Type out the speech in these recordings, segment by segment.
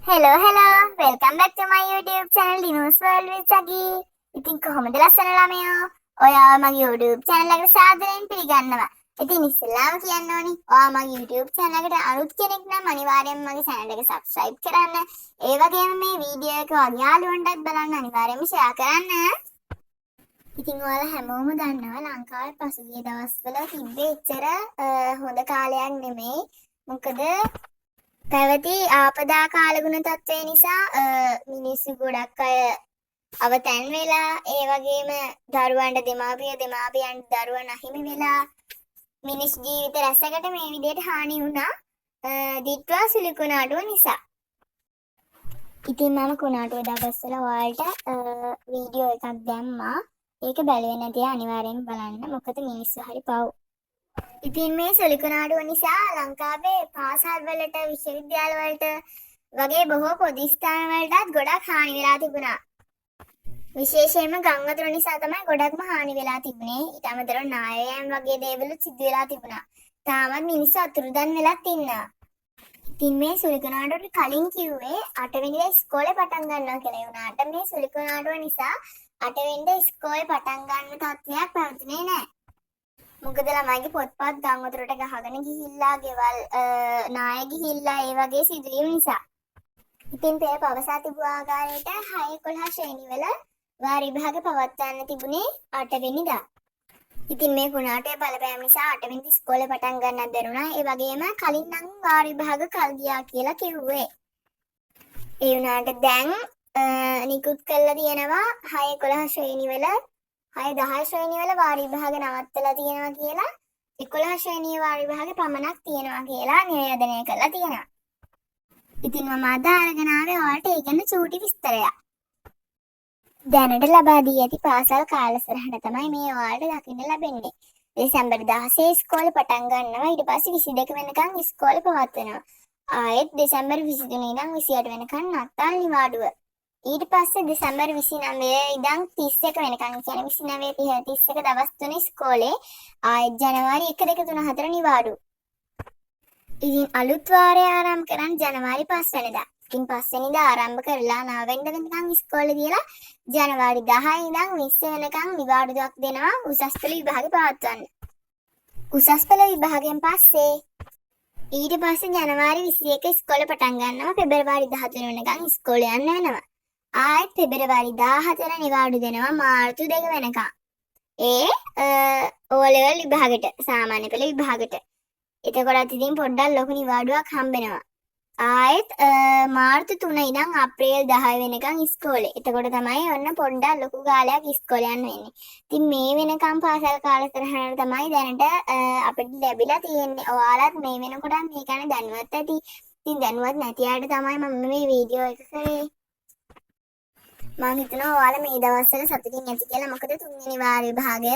Hello, hello. Welcome back to my YouTube channel Dinu's World with Sagi. ඉතින් කොහොමද ලස්සන ළමයෝ? ඔයාව මගේ YouTube channel එකට සාදරයෙන් පිළිගන්නවා. ඉතින් ඉස්සෙල්ලාම කියන්න ඕනි, ඔයා මගේ YouTube channel එකට අලුත් කෙනෙක් නම් අනිවාර්යෙන්ම මගේ channel එක subscribe කරන්න. ඒ වගේම මේ වීඩියෝ එක ඔයාගේ යාළුවන්ටත් බලන්න අනිවාර්යෙන්ම share කරන්න. ඉතින් ඔයාලා හැමෝම දන්නවා ලංකාවේ පසුගිය දවස්වල තිබ්බේ එච්චර හොඳ කාලයක් නෙමෙයි. මොකද පැවති ආපදා කාලගුණ තත්ත්වය නිසා මිනිස්සු ගොඩක් අය අවතැන් වෙලා ඒ වගේම දරුවන්ට දෙමාපියන්ට දරුවන් අහිමි වෙලා මිනිස් ජීවිත රැසකට මේ විදිහට හානි වුණා දිට්වා සුළි කුණාටුව නිසා. ඉතින් මම කුණාටුව දවස්වල ඔයාලට වීඩියෝ එකක් දැම්මා. ඒක බැලුවේ නැති අය අනිවාර්යෙන් බලන්න. මොකද මිනිස්සු හරි පව්. ඉතින් මේ සුළි කුණාටුව නිසා ලංකාවේ පාසල් වලට විශ්වවිද්‍යාල වලට වගේ බොහෝ පොදු ස්ථාන වලටත් ගොඩක් හානි වෙලා තිබුණා. විශේෂයෙන්ම ගම් වතුර නිසා තමයි ගොඩක්ම හානි වෙලා තිබුණේ. ඊට අමතරව නායයන් වගේ දේවලුත් සිදු වෙලා තිබුණා. තාමත් මිනිස්සු අතුරුදන් වෙලත් ඉන්නවා. ඉතින් මේ සුළි කුණාටුවට කලින් කිව්වේ 8 වෙනිදා ඉස්කෝලේ පටන් ගන්නවා කියලා. ඒ වුණාට මේ සුළි කුණාටුව නිසා 8 වෙනිදා ඉස්කෝලේ පටන් ගන්න තත්ත්වයක් පැවතුනේ නැහැ. මොකද ළමයිගේ පොත්පත් ගම් වතුරට ගහගෙන ගිහිල්ලා ගෙවල් නාය ගිහිල්ලා ඒ වගේ සිදුවීම් නිසා. ඉතින් පෙර පවසා තිබූ ආකාරයට 6-11 ශ්‍රේණිවල වාර විභාග පවත්වන්න තිබුණේ 8 වෙනිදා. ඉතින් මේ කුණාටුවේ බලපෑම නිසා 8 වෙනිදා ඉස්කෝලේ පටන් ගන්නත් බැරුණා. ඒ වගේම කලින් නම් වාර විභාග කල් ගියා කියලා කිව්වේ. ඒ වුණාට දැන් නිකුත් කරලා තියෙනවා 6-11 ශ්‍රේණිවල 6-10 ශ්‍රේණිවල වාර විභාග නවත්තලා තියෙනවා කියලා 11 ශ්‍රේණියේ වාර විභාග පමණක් තියෙනවා කියලා නිවේදනය කරලා තියෙනවා. ඉතින් මම අද අරගෙන ආවේ ඔයාලට ඒ ගැන චූටි විස්තරයක්. දැනට ලබා දී ඇති පාසල් කාලසටහන තමයි මේ ඔයාලට දකින්න ලැබෙන්නේ. දෙසැම්බර් 16 ඉස්කෝලේ පටන් ගන්නවා. ඊට පස්සේ 22 වෙනකන් ඉස්කෝලේ පවත්වනවා. ආයෙත් දෙසැම්බර් 23 ඉඳන් 28 වෙනකන් නත්තල් නිවාඩුව. ඊට පස්සේ දෙසැම්බර් 29 ඉඳන් 31 වෙනකන් කියන්නේ 29 30 31 දවස් තුන ඉස්කෝලේ ආයෙත් ජනවාරි 1 2 3 4 නිවාඩු. ඉතින් අලුත් වාරය ආරම්භ කරන්නේ ජනවාරි 5 වෙනිදා. ඉතින් 5 වෙනිදා ආරම්භ කරලා 9 වෙනිදා වෙනකන් ඉස්කෝලේ දීලා ජනවාරි 10 ඉඳන් 20 වෙනකන් නිවාඩුවක් දෙනවා උසස් පෙළ විභාගේ පවත්වන්න. උසස් පෙළ විභාගයෙන් පස්සේ ඊට පස්සේ ජනවාරි 21 ඉස්කෝලේ පටන් ගන්නවා. පෙබරවාරි 13 වෙනකන් ඉස්කෝලේ යන්න වෙනවා. ආයෙත් පෙබරවාරි 14 නිවාඩු දෙනවා මාර්තු 2 වෙනකන්. ඕ ලෙවල් විභාගෙට සාමාන්‍ය පෙළ විභාගෙට. එතකොටත් ඉතින් පොඩ්ඩක් ලොකු නිවාඩුවක් හම්බෙනවා. ආයෙත් මාර්තු 3 ඉඳන් අප්‍රේල් 10 වෙනකන් ඉස්කෝලේ. එතකොට තමයි ඔන්න පොඩ්ඩක් ලොකු කාලයක් ඉස්කෝලේ යන්න වෙන්නේ. ඉතින් මේ වෙනකම් පාසල් කාලසටහන තමයි දැනට අපිට ලැබිලා තියෙන්නේ. ඔයාලත් මේ වෙනකොට මේ ගැන දැනුවත් ඇති. ඉතින් දැනුවත් නැති අයට තමයි මම මේ වීඩියෝ එක කරේ. මම හිතනවා ඔයාලා මේ දවස්වල සතුටින් ඇති කියලා. මොකද තුන්වෙනි වාර විභාගය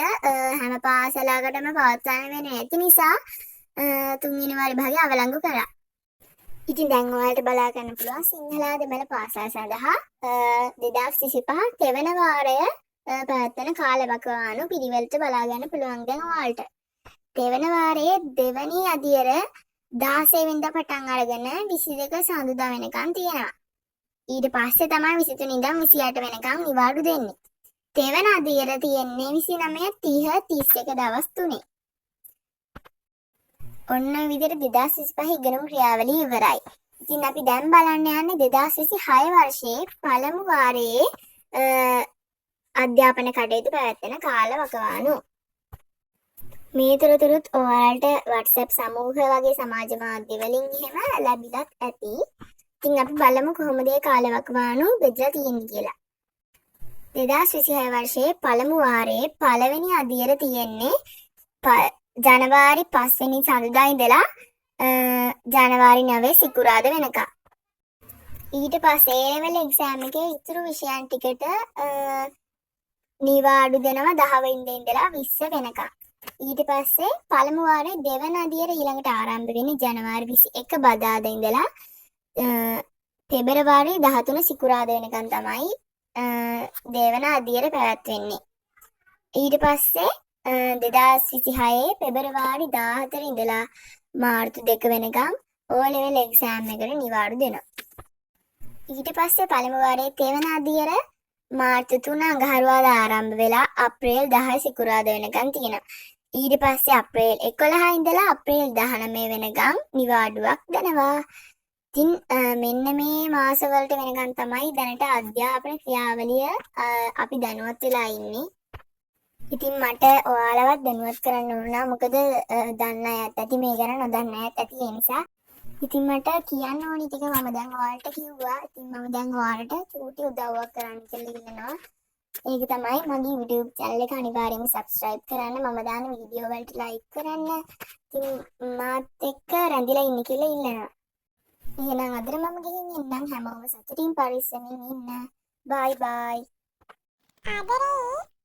හැම පාසලකටම පවත්වන්න වෙන්නේ නැති නිසා තුන්වෙනි වාර විභාගය අවලංගු කරා. ඉතින් දැන් ඔයාලට බලා ගන්න පුළුවන් සිංහල දෙමළ පාසල් සඳහා 2025 තෙවන වාරය පැවැත්වෙන කාලවකවානු පිළිවෙලට බලා ගන්න පුළුවන් දැන් ඔයාලට. තෙවන වාරයේ දෙවැනි අදියර 16 වෙනිදා පටන් අරගෙන 22 සඳුදා වෙනකන් තියෙනවා. ඊට පස්සේ තමයි 23 ඉඳන් 28 වෙනකන් නිවාඩු දෙන්නේ. තෙවන අදියර තියෙන්නේ 29 30 31 දවස් තුනේ. ඔන්න විදිහට 2025 ඉගෙනුම් ක්‍රියාවලිය ඉවරයි. ඉතින් අපි දැන් බලන්න යන්නේ 2026 වර්ෂයේ පළමු වාරයේ අධ්‍යාපන කටයුතු පැවැත්වෙන කාලවකවානු. මේ තොරතුරුත් ඔයාලට WhatsApp සමූහ වගේ සමාජ මාධ්‍ය වලින් එහෙම ලැබිලත් ඇති. ඉතින් අපි බලමු කොහොමද මේ කාලවකවානු බෙදලා තියෙන්නේ කියලා. 2026 වර්ෂයේ පළමු වාරයේ පළවෙනි අදියර තියෙන්නේ ජනවාරි 5 වෙනි සඳුදා ඉඳලා ජනවාරි 9 සිකුරාදා වෙනකම්. ඊට පස්සේ A-level exam එකේ ඉතුරු විෂයන් ටිකට නිවාඩු දෙනවා 10 වෙනිදා ඉඳලා 20 වෙනකම්. ඊට පස්සේ පළමු වාරයේ දෙවන අදියර ඊළඟට ආරම්භ වෙන්නේ ජනවාරි 21 බදාදා ඉඳලා පෙබරවාරි 13 සිකුරාදා වෙනකම් තමයි දෙවන අදියර පැවැත්වෙන්නේ. ඊට පස්සේ 2026 පෙබරවාරි 14 ඉඳලා මාර්තු 2 වෙනකම් O level exam එකට නිවාඩු දෙනවා. ඊට පස්සේ පළමු වාරයේ තෙවන අදියර මාර්තු 3 අඟහරුවාදා ආරම්භ වෙලා අප්‍රේල් 10 සිකුරාදා වෙනකන් තියෙනවා. ඊට පස්සේ අප්‍රේල් 11 ඉඳලා අප්‍රේල් 19 වෙනකන් නිවාඩුවක් දෙනවා. ඉතින් මෙන්න මේ මාසවලට වෙනකන් තමයි දැනට අධ්‍යාපන ක්‍රියාවලිය අපි දැනුවත් වෙලා ඉන්නේ. ඉතින් මට ඔයාලවත් දැනුවත් කරන්න ඕන මොකද දන්න අයත් ඇති මේ ගැන නොදන්න අයත් ඇති ඒ නිසා. ඉතින් මට කියන්න ඕනි ටික මම දැන් ඔයාලට කිව්වා. ඉතින් මම දැන් ඔයාලට චූටි උදව්වක් කරන්න කියලා ඉල්ලනවා. ඒක තමයි මගේ YouTube channel එක අනිවාර්යයෙන්ම subscribe කරන්න, මම දාන වීඩියෝ වලට like කරන්න. ඉතින් මාත් එක්ක රැඳිලා ඉන්න කියලා ඉල්ලනවා. එහෙනම් අද මම ගිහින් එන්නම්. හැමෝම සතුටින් පරිස්සමින් ඉන්න. bye bye. ආදරේ